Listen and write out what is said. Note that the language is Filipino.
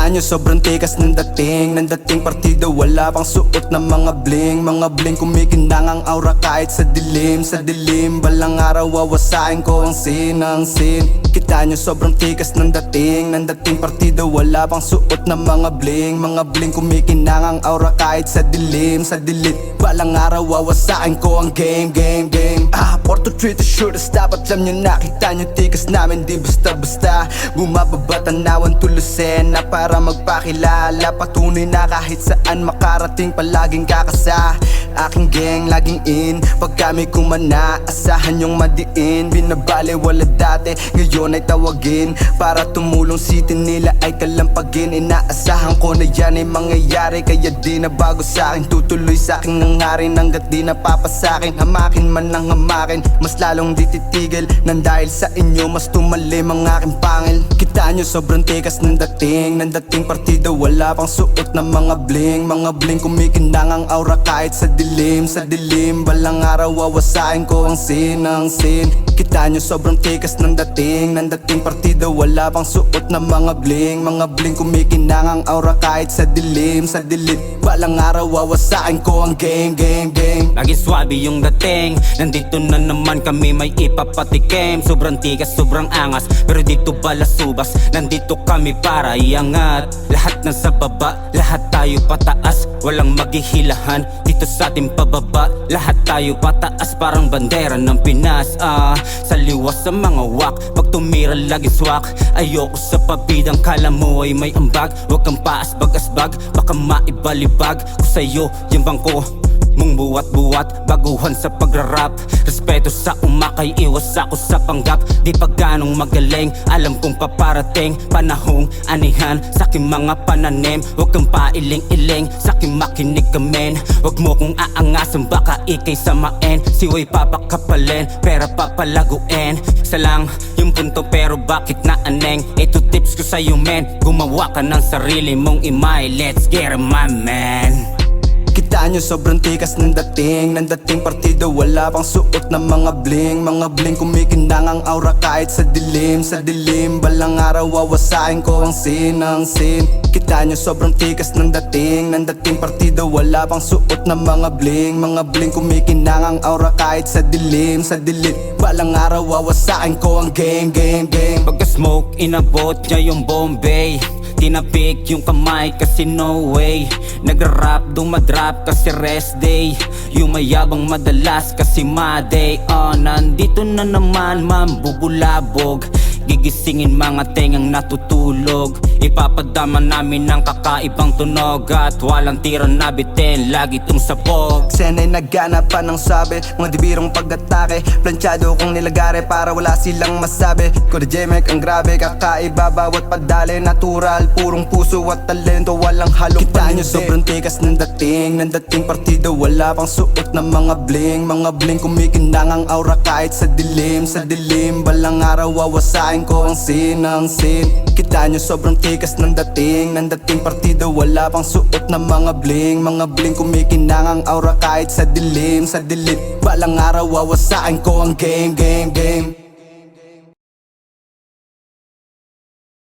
Kita nyo sobrang tikas ng dating partido, wala pang suot ng mga bling kumikinang ang aura kahit sa dilim balang araw wawasain ko ang sin. Kita nyo sobrang tikas ng dating partido, wala pang suot ng mga bling kumikinang ang aura kahit sa dilim balang araw wawasain ko ang game. 4 to 3 to shooters, dapat alam nyo na kita nyo tikas namin di basta bumababa tanawan tulusin na para magpakilala. Patunay na kahit saan makarating palaging kakasa. Aking gang laging in pag kami kumana, asahan yung madiin. Binabali wala dati, ngayon ay tawagin para tumulong. City nila ay kalampagin. Inaasahan ko na yan ay mangyayari, kaya di na bago sa'kin. Tutuloy sa'king nangarin hanggat di napapasakin. Hamakin man ng hamakin, mas lalong di titigil. Nang dahil sa inyo mas tumalim ang aking pangil. Kita nyo sobrang tikas ng dating partido, wala pang suot ng mga bling kumikinang ang aura kahit sa dilim balang araw wawasain ko ang sin. Kita nyo sobrang tikas ng dating partido, wala pang suot ng mga bling kumikinang ang aura kahit sa dilim balang araw wawasain ko ang game. Lagi swabe yung dating, nandito na naman kami may ipapatikim. Sobrang tigas, sobrang angas, pero dito balasubas. Nandito kami para iangat lahat ng sa baba, lahat tayo pataas. Walang maghihilahan dito sa ating pababa. Lahat tayo pataas parang bandera ng Pinas. Sa liwas sa mga wak, pag tumira lagi swak. Ayoko sa pabidang kala mo ay may ambag. Huwag kang paasbag-asbag, baka maibalibag ko sa'yo yung bangko mong buwat-buwat, baguhan sa pagrarap. Respeto sa umakay, iwas ako sa panggap. Di pa ganong magaling, alam kong paparating panahong anihan sa aking mga pananim. Huwag kang pailing-iling, sa aking makinig ka men. Huwag mo kong aangasan, baka ikay samain. Siway papakapalin, pera papalaguin. Isa lang yung punto pero bakit na aneng? Ito tips ko sa'yo men, gumawa ka ng sarili mong imay. Let's get it my man. Kita nyo sobrang tikas ng dating partido, wala pang suot ng mga bling kumikinang ang aura kahit sa dilim balang araw wawasain ko ang sin. Kita nyo sobrang tikas ng dating partido, wala pang suot ng mga bling kumikinang ang aura kahit sa dilim balang araw wawasain ko ang game. Pagka-smoke, inabot niya yung Bombay. Tinapik yung kamay kasi no way. Nagra-rap, dumadrop kasi rest day. Yung mayabang madalas kasi maday. Nandito na naman mambubulabog. Gigisingin mga tengang natutulog. Ipapadama namin ng kakaibang tunog. At walang tira na bitin, lagi tong sabog. Sena'y nagganap pa ng sabi, mga dibirong pag-atake. Planchado kong nilagare para wala silang masabi. Kodejemek ang grabe, kakaiba bawat padali. Natural, purong puso at talento, walang halong kita nyo sobrang tikas ng dating partido, wala pang suot ng mga bling kumikinang ang aura kahit sa dilim balang araw wawasain ko ang sin. Kita nyo sobrang tikas ng dating partido, wala pang suot ng mga bling kumikinang ang aura kahit sa dilim balang araw wawasain ko ang game.